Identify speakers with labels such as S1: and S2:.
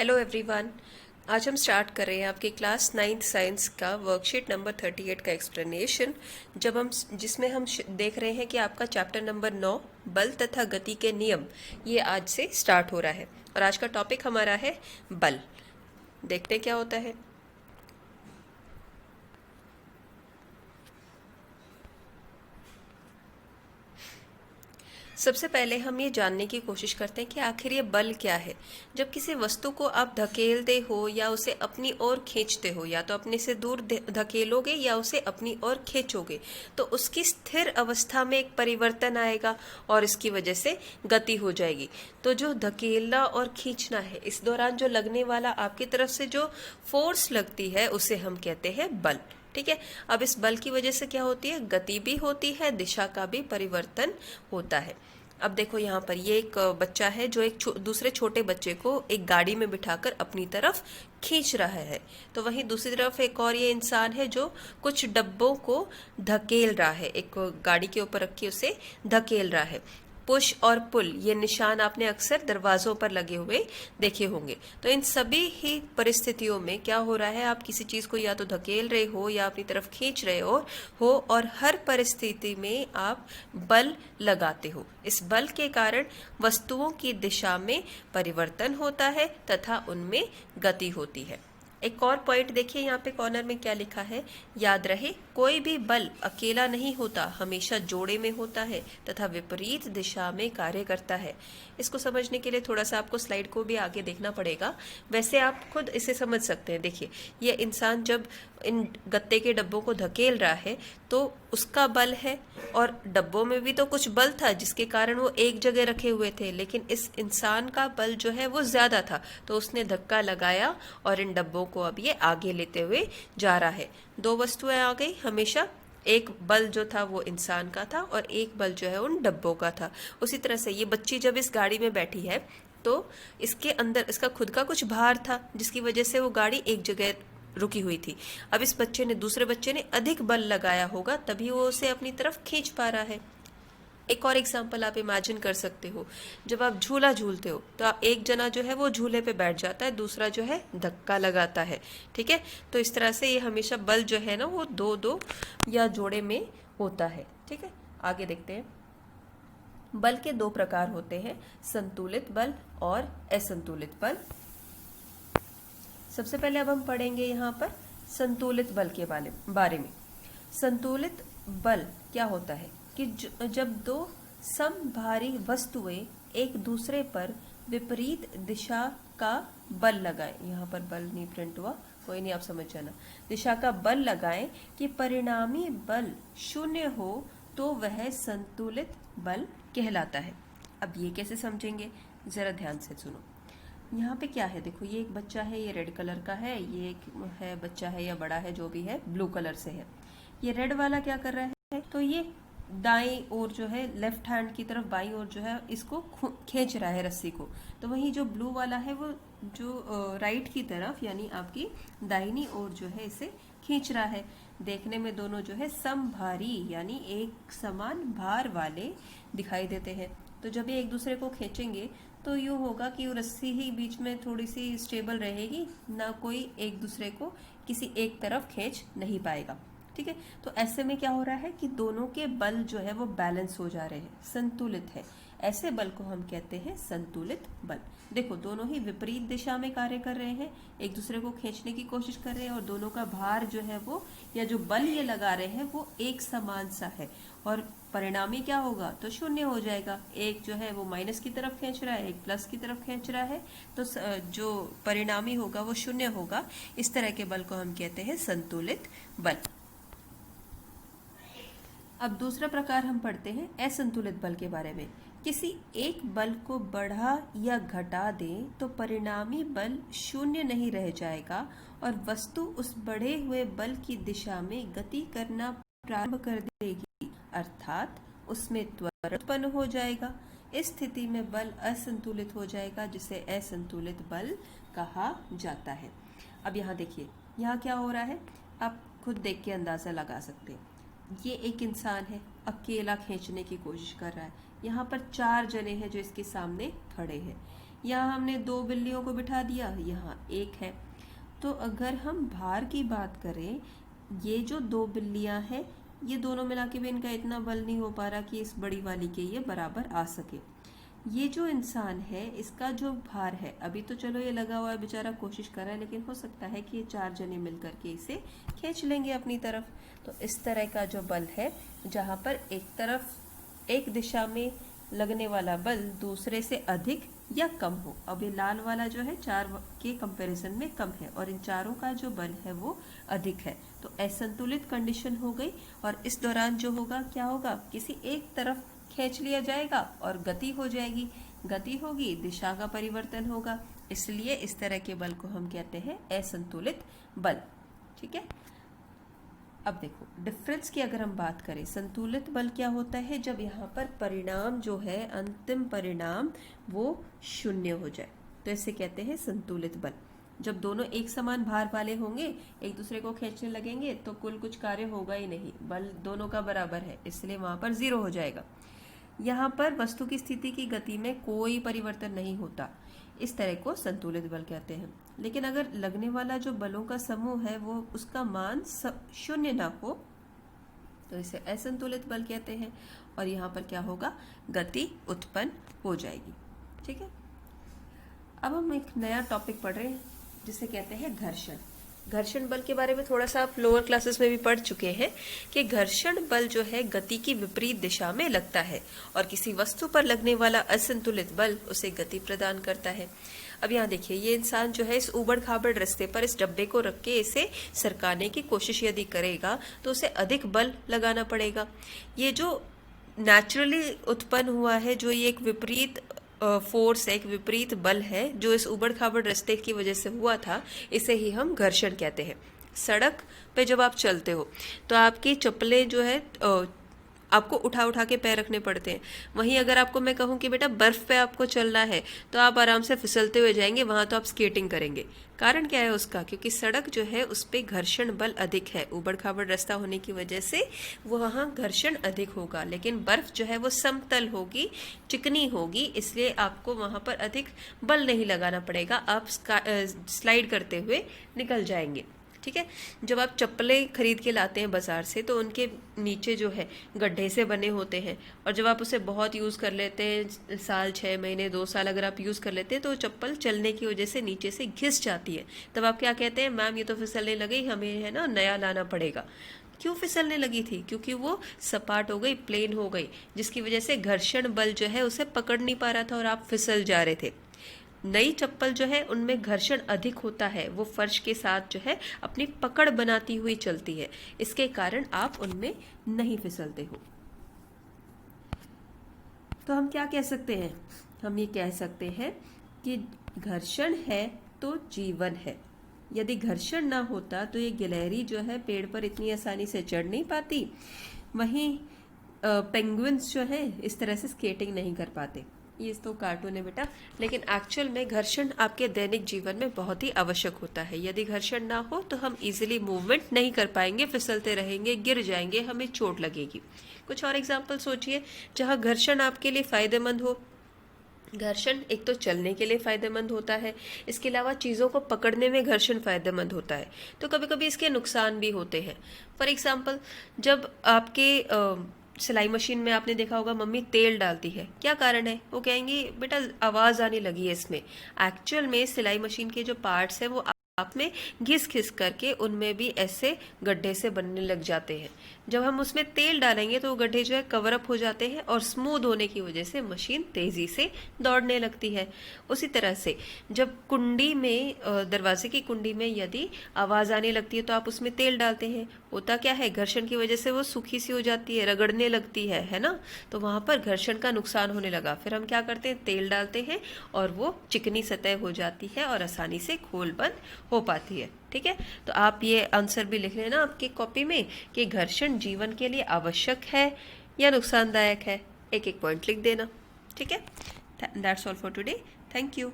S1: Hello everyone. आज हम start कर रहे हैं आपकी क्लास 9th साइंस का वर्कशीट नंबर 38 का एक्सप्लेनेशन। जिसमें हम देख रहे हैं कि आपका चैप्टर नंबर 9 बल तथा गति के नियम ये आज से स्टार्ट हो रहा है और आज का टॉपिक हमारा है बल। देखते हैं क्या होता है। सबसे पहले हम ये जानने की कोशिश करते हैं कि आखिर ये बल क्या है। जब किसी वस्तु को आप धकेलते हो या उसे अपनी ओर खींचते हो, या तो अपने से दूर धकेलोगे या उसे अपनी ओर खींचोगे, तो उसकी स्थिर अवस्था में एक परिवर्तन आएगा और इसकी वजह से गति हो जाएगी। तो जो धकेलना और खींचना है, इस दौरान जो लगने वाला आपकी तरफ से जो फोर्स लगती है उसे हम कहते हैं बल। ठीक है। अब इस बल की वजह से क्या होती है, गति भी होती है, दिशा का भी परिवर्तन होता है। अब देखो यहाँ पर ये एक बच्चा है जो एक दूसरे छोटे बच्चे को एक गाड़ी में बिठाकर अपनी तरफ खींच रहा है। तो वहीं दूसरी तरफ एक और ये इंसान है जो कुछ डब्बों को धकेल रहा है, एक गाड़ी के ऊपर रख के उसे धकेल रहा है। पुश और पुल ये निशान आपने अक्सर दरवाजों पर लगे हुए देखे होंगे। तो इन सभी ही परिस्थितियों में क्या हो रहा है, आप किसी चीज को या तो धकेल रहे हो या अपनी तरफ खींच रहे हो और हर परिस्थिति में आप बल लगाते हो। इस बल के कारण वस्तुओं की दिशा में परिवर्तन होता है तथा उनमें गति होती है। एक और पॉइंट देखिए, यहाँ पे कॉर्नर में क्या लिखा है, याद रहे कोई भी बल अकेला नहीं होता, हमेशा जोड़े में होता है तथा विपरीत दिशा में कार्य करता है। इसको समझने के लिए थोड़ा सा आपको स्लाइड को भी आगे देखना पड़ेगा, वैसे आप खुद इसे समझ सकते हैं। देखिए ये इंसान जब इन गत्ते के डब्बों को धकेल रहा है तो उसका बल है, और डब्बों में भी तो कुछ बल था जिसके कारण वो एक जगह रखे हुए थे, लेकिन इस इंसान का बल जो है वो ज्यादा था, तो उसने धक्का लगाया और इन डब्बों को अब ये आगे लेते हुए जा रहा है। दो वस्तुएं आ गई, हमेशा एक बल जो था वो इंसान का था और एक बल जो है उन डब्बों का था। उसी तरह से ये बच्ची जब इस गाड़ी में बैठी है तो इसके अंदर इसका खुद का कुछ भार था जिसकी वजह से वो गाड़ी एक जगह रुकी हुई थी। अब इस दूसरे बच्चे ने अधिक बल लगाया होगा, तभी वो उसे अपनी तरफ खींच पा रहा है। एक और एग्जाम्पल आप इमेजिन कर सकते हो, जब आप झूला झूलते हो तो आप एक जना जो है वो झूले पे बैठ जाता है, दूसरा जो है धक्का लगाता है। ठीक है। तो इस तरह से ये हमेशा बल जो है ना वो दो दो या जोड़े में होता है। ठीक है, आगे देखते हैं। बल के दो प्रकार होते हैं, संतुलित बल और असंतुलित बल। सबसे पहले अब हम पढ़ेंगे यहाँ पर संतुलित बल के बारे में। संतुलित बल क्या होता है कि जब दो समभारी वस्तुएं एक दूसरे पर विपरीत दिशा का बल लगाएं, यहाँ पर बल नहीं प्रिंट हुआ, कोई नहीं आप समझ जाना, दिशा का बल लगाएं कि परिणामी बल शून्य हो तो वह संतुलित बल कहलाता है। अब ये कैसे समझेंगे, जरा ध्यान से सुनो। यहाँ पे क्या है, देखो ये एक बच्चा है, ये रेड कलर का है, ये एक है बच्चा है या बड़ा है जो भी है, ब्लू कलर से है। ये रेड वाला क्या कर रहा है, तो ये दाएं ओर जो है, लेफ्ट हैंड की तरफ बाईं ओर जो है इसको खींच रहा है रस्सी को। तो वहीं जो ब्लू वाला है वो जो राइट की तरफ यानी आपकी दाहिनी ओर जो है इसे खींच रहा है। देखने में दोनों जो है समभारी यानी एक समान भार वाले दिखाई देते हैं। तो जब ये एक दूसरे को खींचेंगे तो यूँ होगा कि वो रस्सी ही बीच में थोड़ी सी स्टेबल रहेगी, ना कोई एक दूसरे को किसी एक तरफ खींच नहीं पाएगा। ठीक है। तो ऐसे में क्या हो रहा है कि दोनों के बल जो है वो बैलेंस हो जा रहे हैं, संतुलित है। ऐसे बल को हम कहते हैं संतुलित बल। देखो दोनों ही विपरीत दिशा में कार्य कर रहे हैं, एक दूसरे को खींचने की कोशिश कर रहे हैं, और दोनों का भार जो है वो या जो बल ये लगा रहे हैं वो एक समान सा है, और परिणामी क्या होगा, तो शून्य हो जाएगा। एक जो है वो माइनस की तरफ खींच रहा है, एक प्लस की तरफ खींच रहा है, तो जो परिणामी होगा वो शून्य होगा। इस तरह के बल को हम कहते हैं संतुलित बल। अब दूसरा प्रकार हम पढ़ते हैं असंतुलित बल के बारे में। किसी एक बल को बढ़ा या घटा दें तो परिणामी बल शून्य नहीं रह जाएगा और वस्तु उस बढ़े हुए बल की दिशा में गति करना प्रारंभ कर देगी, अर्थात उसमें त्वरण उत्पन्न हो जाएगा। इस स्थिति में बल असंतुलित हो जाएगा, जिसे असंतुलित बल कहा जाता है। अब यहाँ देखिए, यहाँ क्या हो रहा है, आप खुद देख के अंदाजा लगा सकते हैं। ये एक इंसान है, अकेला खींचने की कोशिश कर रहा है। यहाँ पर चार जने हैं जो इसके सामने खड़े हैं। यहाँ हमने 2 बिल्लियों को बिठा दिया, यहाँ 1 है। तो अगर हम भार की बात करें, ये जो 2 बिल्लियाँ हैं ये दोनों मिला के भी इनका इतना बल नहीं हो पा रहा कि इस बड़ी वाली के ये बराबर आ सके। ये जो इंसान है इसका जो भार है, अभी तो चलो ये लगा हुआ है बेचारा, कोशिश कर रहा है, लेकिन हो सकता है कि ये 4 जने मिल करके इसे खींच लेंगे अपनी तरफ। तो इस तरह का जो बल है, जहाँ पर एक तरफ एक दिशा में लगने वाला बल दूसरे से अधिक या कम हो। अब ये लाल वाला जो है 4 के कंपैरिजन में कम है और इन चारों का जो बल है वो अधिक है, तो असंतुलित कंडीशन हो गई। और इस दौरान जो होगा, क्या होगा, किसी एक तरफ खींच लिया जाएगा और गति हो जाएगी। गति होगी, दिशा का परिवर्तन होगा, इसलिए इस तरह के बल को हम कहते हैं असंतुलित बल। ठीक है। अब देखो डिफरेंस की अगर हम बात करें, संतुलित बल क्या होता है, जब यहाँ पर परिणाम जो है, अंतिम परिणाम वो शून्य हो जाए, तो इसे कहते हैं संतुलित बल। जब दोनों एक समान भार वाले होंगे, एक दूसरे को खींचने लगेंगे, तो कुल कुछ कार्य होगा ही नहीं, बल दोनों का बराबर है, इसलिए वहां पर 0 हो जाएगा। यहाँ पर वस्तु की स्थिति की गति में कोई परिवर्तन नहीं होता, इस तरह को संतुलित बल कहते हैं। लेकिन अगर लगने वाला जो बलों का समूह है वो उसका मान शून्य ना हो, तो इसे असंतुलित बल कहते हैं। और यहाँ पर क्या होगा, गति उत्पन्न हो जाएगी। ठीक है। अब हम एक नया टॉपिक पढ़ रहे हैं जिसे कहते हैं घर्षण। घर्षण बल के बारे में थोड़ा सा आप लोअर क्लासेस में भी पढ़ चुके हैं कि घर्षण बल जो है गति की विपरीत दिशा में लगता है और किसी वस्तु पर लगने वाला असंतुलित बल उसे गति प्रदान करता है। अब यहाँ देखिए, ये इंसान जो है इस उबड़ खाबड़ रास्ते पर इस डब्बे को रख के इसे सरकाने की कोशिश यदि करेगा तो उसे अधिक बल लगाना पड़ेगा। ये जो नेचुरली उत्पन्न हुआ है, जो ये एक विपरीत फोर्स है, एक विपरीत बल है जो इस उबड़ खाबड़ रास्ते की वजह से हुआ था, इसे ही हम घर्षण कहते हैं। सड़क पे जब आप चलते हो तो आपकी चप्पलें जो है आपको उठा उठा के पैर रखने पड़ते हैं। वहीं अगर आपको मैं कहूँ कि बेटा बर्फ पे आपको चलना है तो आप आराम से फिसलते हुए जाएंगे, वहां तो आप स्केटिंग करेंगे। कारण क्या है उसका, क्योंकि सड़क जो है उस पर घर्षण बल अधिक है, उबड़ खाबड़ रास्ता होने की वजह से वो वहाँ घर्षण अधिक होगा। लेकिन बर्फ जो है वो समतल होगी, चिकनी होगी, इसलिए आपको वहां पर अधिक बल नहीं लगाना पड़ेगा, आप स्लाइड करते हुए निकल जाएंगे। ठीक है। जब आप चप्पलें खरीद के लाते हैं बाजार से तो उनके नीचे जो है गड्ढे से बने होते हैं, और जब आप उसे बहुत यूज़ कर लेते हैं, साल 6 महीने 2 साल अगर आप यूज़ कर लेते हैं, तो चप्पल चलने की वजह से नीचे से घिस जाती है। तब आप क्या कहते हैं, मैम ये तो फिसलने लगी, हमें है ना नया लाना पड़ेगा। क्यों फिसलने लगी थी, क्योंकि वो सपाट हो गई, प्लेन हो गई, जिसकी वजह से घर्षण बल जो है उसे पकड़ नहीं पा रहा था और आप फिसल जा रहे थे। नई चप्पल जो है उनमें घर्षण अधिक होता है, वो फर्श के साथ जो है अपनी पकड़ बनाती हुई चलती है, इसके कारण आप उनमें नहीं फिसलते हो। तो हम क्या कह सकते हैं, हम ये कह सकते हैं कि घर्षण है तो जीवन है। यदि घर्षण ना होता तो ये गिलहरी जो है पेड़ पर इतनी आसानी से चढ़ नहीं पाती, वहीं पेंगुइन्स जो है इस तरह से स्केटिंग नहीं कर पाते। ये तो कार्टून है बेटा, लेकिन एक्चुअल में घर्षण आपके दैनिक जीवन में बहुत ही आवश्यक होता है। यदि घर्षण ना हो तो हम इजीली मूवमेंट नहीं कर पाएंगे, फिसलते रहेंगे, गिर जाएंगे, हमें चोट लगेगी। कुछ और एग्जाम्पल सोचिए जहाँ घर्षण आपके लिए फायदेमंद हो। घर्षण एक तो चलने के लिए फायदेमंद होता है, इसके अलावा चीज़ों को पकड़ने में घर्षण फायदेमंद होता है। तो कभी कभी इसके नुकसान भी होते हैं। फॉर एग्जाम्पल, जब आपके सिलाई मशीन में आपने देखा होगा मम्मी तेल डालती है, क्या कारण है, वो कहेंगी बेटा आवाज़ आने लगी है इसमें। एक्चुअल में सिलाई मशीन के जो पार्ट्स हैं वो आप में घिस घिस करके उनमें भी ऐसे गड्ढे से बनने लग जाते हैं। जब हम उसमें तेल डालेंगे तो वो गड्ढे जो है कवर अप हो जाते हैं और स्मूथ होने की वजह से मशीन तेजी से दौड़ने लगती है। उसी तरह से जब कुंडी में, दरवाजे की कुंडी में यदि आवाज़ आने लगती है तो आप उसमें तेल डालते हैं, होता क्या है, घर्षण की वजह से वो सूखी सी हो जाती है, रगड़ने लगती है ना, तो वहां पर घर्षण का नुकसान होने लगा। फिर हम क्या करते हैं, तेल डालते हैं और वो चिकनी सतह हो जाती है और आसानी से खोल बंद हो पाती है। ठीक है। तो आप ये आंसर भी लिख लेना आपकी कॉपी में कि घर्षण जीवन के लिए आवश्यक है या नुकसानदायक है, एक एक पॉइंट लिख देना। ठीक है। That's all for today. Thank you.